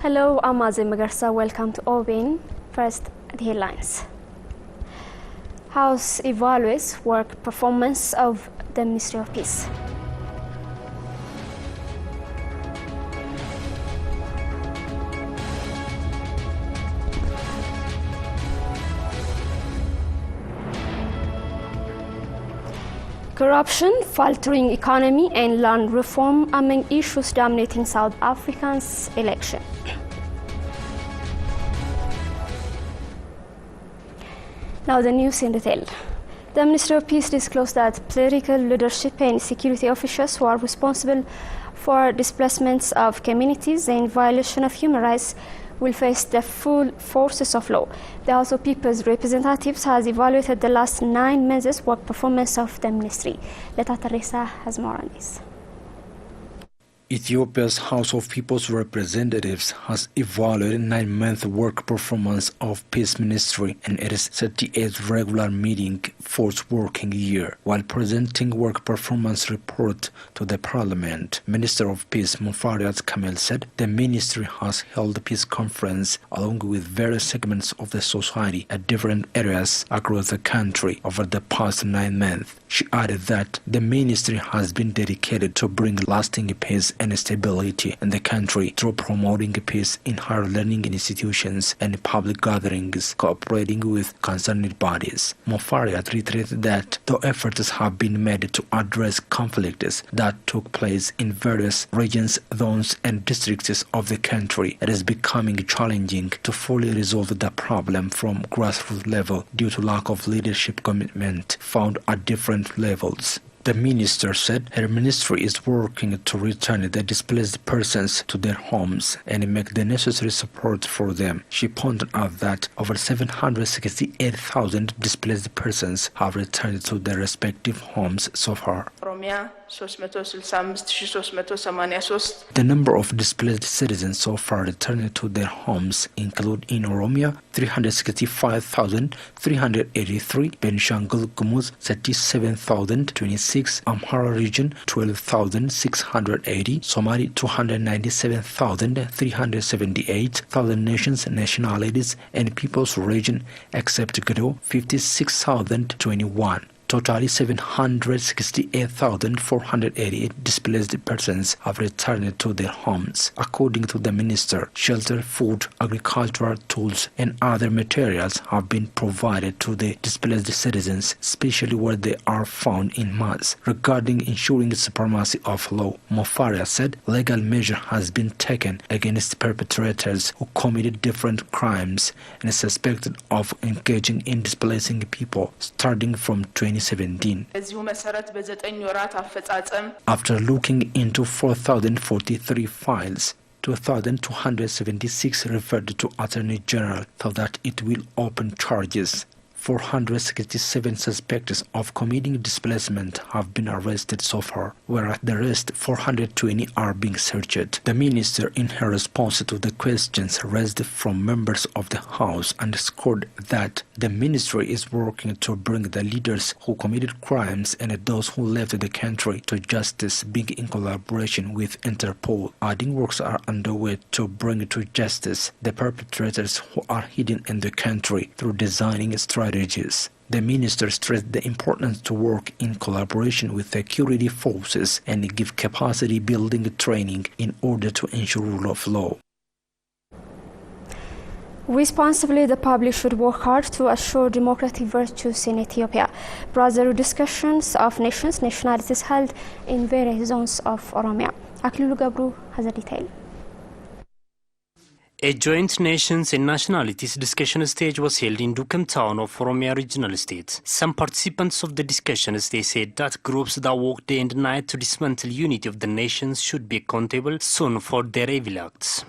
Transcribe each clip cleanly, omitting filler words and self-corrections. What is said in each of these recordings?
Hello, I'm Azim Magarsa. Welcome to OBN. First, the headlines. House evaluates work performance of the Ministry of Peace. Corruption, faltering economy and land reform among issues dominating South Africa's election. Now the news in detail. The Ministry of Peace disclosed that political leadership and security officials who are responsible for displacements of communities and violation of human rights will face the full forces of law. The House of People's Representatives has evaluated the last 9 months' work performance of the ministry. Leta Teresa has more on this. Ethiopia's House of People's Representatives has evaluated 9-month work performance of Peace Ministry in its 38th regular meeting for its working year. While presenting work performance report to the Parliament, Minister of Peace Mufariat Kamel said the ministry has held a peace conference along with various segments of the society at different areas across the country over the past 9 months. She added that the ministry has been dedicated to bring lasting peace and stability in the country through promoting peace in higher learning institutions and public gatherings, cooperating with concerned bodies. Mufariat reiterated that though efforts have been made to address conflicts that took place in various regions, zones and districts of the country, it is becoming challenging to fully resolve the problem from grassroots level due to lack of leadership commitment found at different levels. The minister said her ministry is working to return the displaced persons to their homes and make the necessary support for them. She pointed out that over 768,000 displaced persons have returned to their respective homes so far. The number of displaced citizens so far returned to their homes include in Oromia 365,383, Benishangul Gumuz 37,026, Amhara region 12,680, Somali 297,378, Southern nations, nationalities and peoples region except Gado 56,021. Totally 768,488 displaced persons have returned to their homes. According to the minister, shelter, food, agricultural tools and other materials have been provided to the displaced citizens, especially where they are found in mass. Regarding ensuring the supremacy of law, Mofaria said legal measure has been taken against perpetrators who committed different crimes and is suspected of engaging in displacing people starting from 2017. After looking into 4,043 files, 2,276 referred to Attorney General so that it will open charges. 467 suspects of committing displacement have been arrested so far, whereas the rest 420 are being searched. The minister, in her response to the questions raised from members of the House, underscored that the ministry is working to bring the leaders who committed crimes and those who left the country to justice, being in collaboration with Interpol. Adding works are underway to bring to justice the perpetrators who are hidden in the country through designing strategies. The minister stressed the importance to work in collaboration with security forces and give capacity building training in order to ensure rule of law. Responsibly, the public should work hard to assure democratic virtues in Ethiopia. Brotherhood discussions of nations, nationalities held in various zones of Oromia. Aklilu Gabru has a detail. A joint nations and nationalities discussion stage was held in Dukem town of Oromia regional state. Some participants of the discussions, they said that groups that work day and night to dismantle unity of the nations should be accountable soon for their evil acts.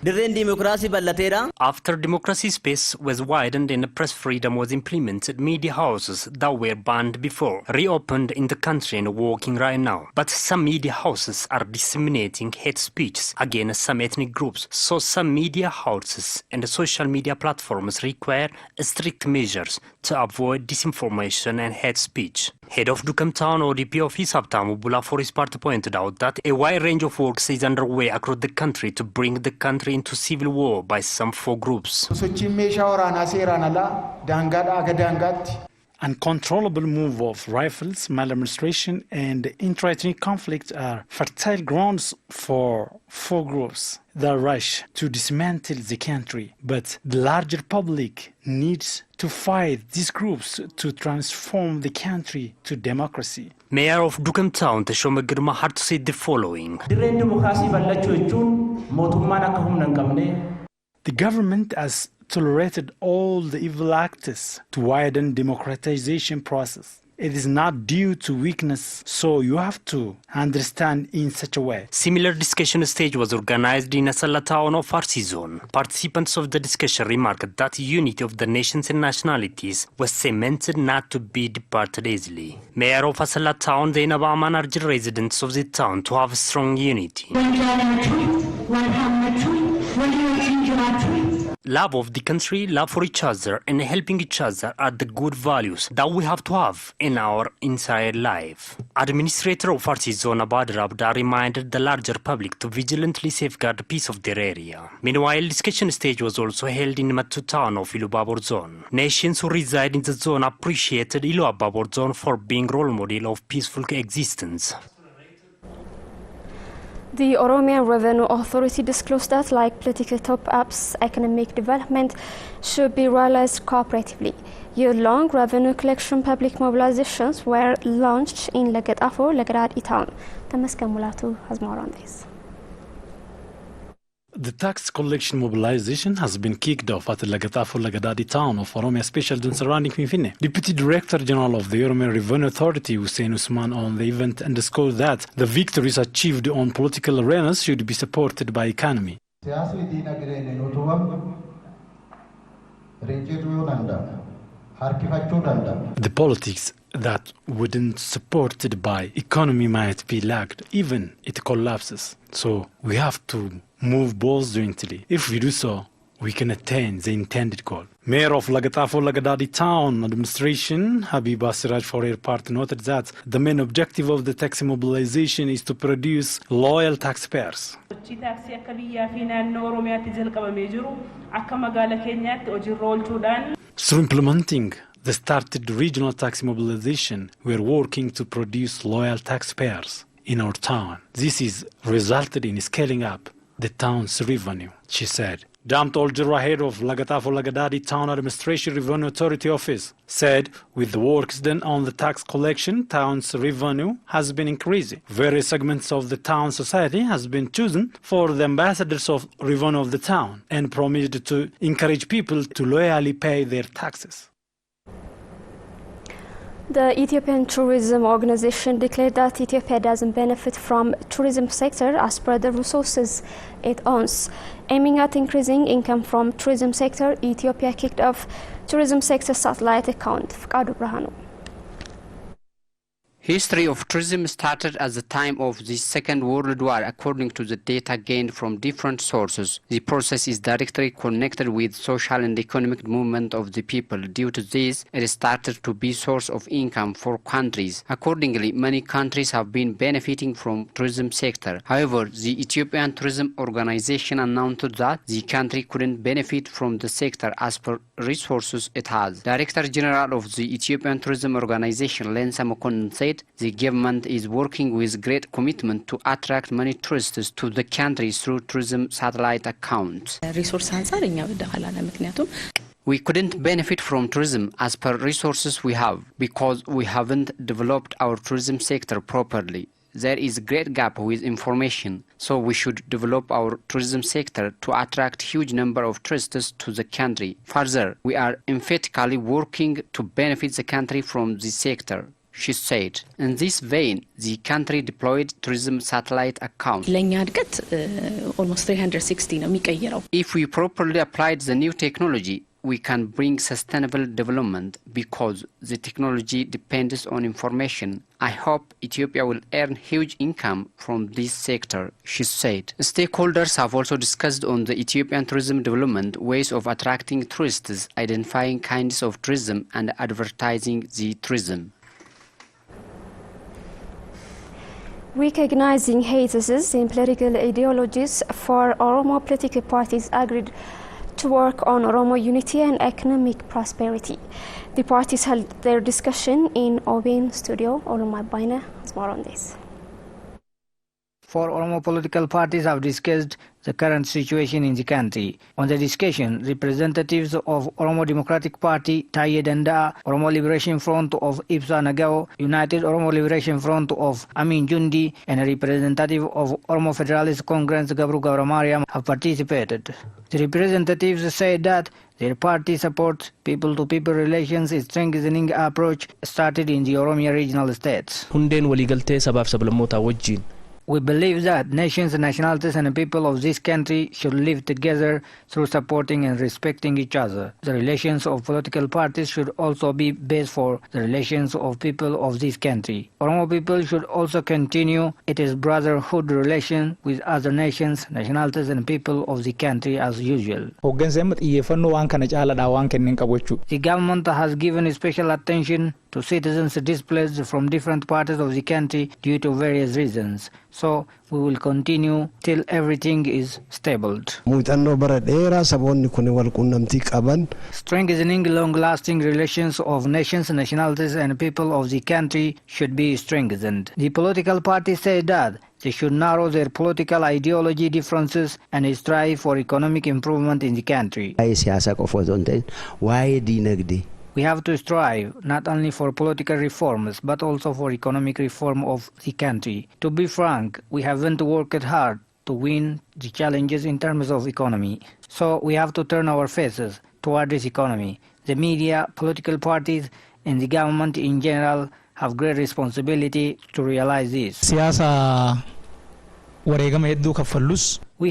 After democracy space was widened and press freedom was implemented, media houses that were banned before reopened in the country and working right now. But some media houses are disseminating hate speeches against some ethnic groups, so some media houses sources and the social media platforms require strict measures to avoid disinformation and hate speech. Head of Dukem Town ODP office Habtamu Bula for his part pointed out that a wide range of works is underway across the country to bring the country into civil war by some 4 groups. Uncontrollable move of rifles, maladministration, and intra-ethnic conflict are fertile grounds for 4 groups that rush to dismantle the country. But the larger public needs to fight these groups to transform the country to democracy. Mayor of Dukem Town, Teshome Girma, had to say the following. The government has tolerated all the evil actors to widen democratization process. It is not due to weakness, so you have to understand in such a way. Similar discussion stage was organized in Asala town of Farsi zone. Participants of the discussion remarked that unity of the nations and nationalities was cemented not to be departed easily. Mayor of Asala town, Zainab Aman, urged residents of the town to have strong unity. Love of the country, love for each other, and helping each other are the good values that we have to have in our entire life. Administrator of Farsi Zone Abadar Abda reminded the larger public to vigilantly safeguard the peace of their area. Meanwhile, discussion stage was also held in Mattu town of Ilubabor Zone. Nations who reside in the zone appreciated Ilubabor Zone for being role model of peaceful coexistence. The Oromian Revenue Authority disclosed that, like political top-ups, economic development should be realized cooperatively. Year-long revenue collection public mobilizations were launched in Legatafo, Legadadi town. Tamaskan Mulatu has more on this. The tax collection mobilization has been kicked off at the Legatafo Legadadi town of Oromia Special Zone surrounding Finfinne. Deputy Director General of the Oromian Revenue Authority, Hussein Usman, on the event underscored that the victories achieved on political arenas should be supported by economy. The politics that wouldn't supported by economy might be lagged, even it collapses. So we have to move both jointly. If we do so, we can attain the intended goal. Mayor of Legatafo Legadadi Town Administration, Habiba Siraj, for her part, noted that the main objective of the tax mobilization is to produce loyal taxpayers. Through implementing the started regional tax mobilization, we are working to produce loyal taxpayers in our town. This is resulted in scaling up the town's revenue, she said. Damt Oljira, head of Legatafo Legadadi Town Administration Revenue Authority Office, said with the works done on the tax collection, town's revenue has been increasing. Various segments of the town society has been chosen for the ambassadors of revenue of the town and promised to encourage people to loyally pay their taxes. The Ethiopian Tourism Organization declared that Ethiopia doesn't benefit from tourism sector as per the resources it owns. Aiming at increasing income from tourism sector, Ethiopia kicked off tourism sector satellite account. Fkadu Brahanu. History of tourism started at the time of the Second World War, according to the data gained from different sources. The process is directly connected with social and economic movement of the people. Due to this, it started to be source of income for countries. Accordingly, many countries have been benefiting from tourism sector. However, the Ethiopian Tourism Organization announced that the country couldn't benefit from the sector as per resources it has. Director General of the Ethiopian Tourism Organization, Lensa Mokonnen, said the government is working with great commitment to attract many tourists to the country through tourism satellite accounts. We couldn't benefit from tourism as per resources we have because we haven't developed our tourism sector properly. There is a great gap with information, so we should develop our tourism sector to attract huge number of tourists to the country. Further, we are emphatically working to benefit the country from this sector, she said. In this vein, the country deployed tourism satellite account. Almost 360 If we properly applied the new technology, we can bring sustainable development because the technology depends on information. I hope Ethiopia will earn huge income from this sector, she said. Stakeholders have also discussed on the Ethiopian tourism development, ways of attracting tourists, identifying kinds of tourism, and advertising the tourism. Recognizing haters in political ideologies, 4 Oromo political parties agreed to work on Oromo unity and economic prosperity. The parties held their discussion in OBN studio. Olumai Baina has more on this. 4 Oromo political parties have discussed the current situation in the country. On the discussion, representatives of Oromo Democratic Party, Taye Danda, Oromo Liberation Front of Ibsa Nagao, United Oromo Liberation Front of Amin Jundi, and a representative of Oromo Federalist Congress, Gabru Gauramariam, have participated. The representatives said that their party supports people-to-people relations, a strengthening approach started in the Oromia regional states. We believe that nations, nationalities and people of this country should live together through supporting and respecting each other. The relations of political parties should also be based for the relations of people of this country. Oromo people should also continue its brotherhood relation with other nations, nationalities and people of the country as usual. The government has given special attention to citizens displaced from different parts of the country due to various reasons. So we will continue till everything is stable. Strengthening long-lasting relations of nations, nationalities and people of the country should be strengthened. The political parties say that they should narrow their political ideology differences and strive for economic improvement in the country. We have to strive not only for political reforms but also for economic reform of the country. To be frank, we haven't worked hard to win the challenges in terms of economy. So we have to turn our faces toward this economy. The media, political parties and the government in general have great responsibility to realize this. We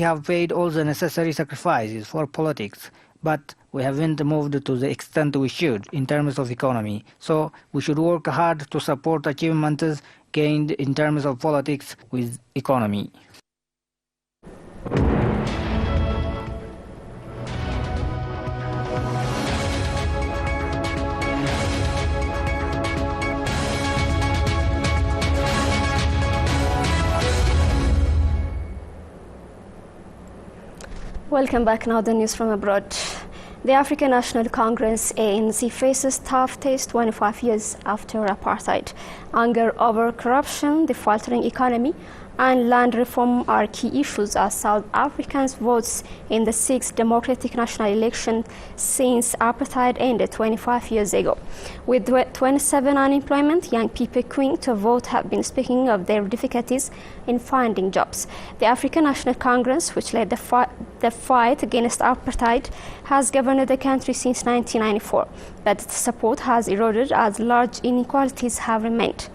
have paid all the necessary sacrifices for politics, but we haven't moved to the extent we should in terms of economy. So we should work hard to support achievements gained in terms of politics with economy. Welcome back. Now the news from abroad. The African National Congress ANC faces tough test 25 years after apartheid. Anger over corruption, the faltering economy and land reform are key issues as South Africans votes in the 6th democratic national election since apartheid ended 25 years ago. With 27 unemployment, young people queuing to vote have been speaking of their difficulties in finding jobs. The African National Congress, which led the fight against apartheid, has governed the country since 1994, but its support has eroded as large inequalities have remained.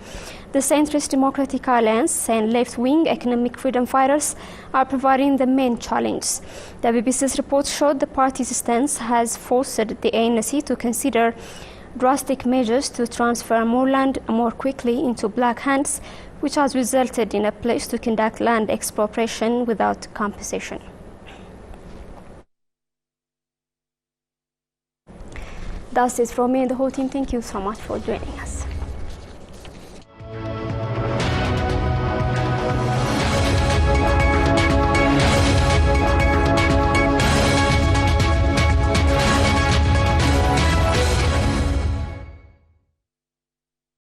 The centrist Democratic Alliance and left-wing economic freedom fighters are providing the main challenge. The BBC's report showed the party's stance has forced the ANC to consider drastic measures to transfer more land more quickly into black hands, which has resulted in a pledge to conduct land expropriation without compensation. That's it from me and the whole team. Thank you so much for joining us.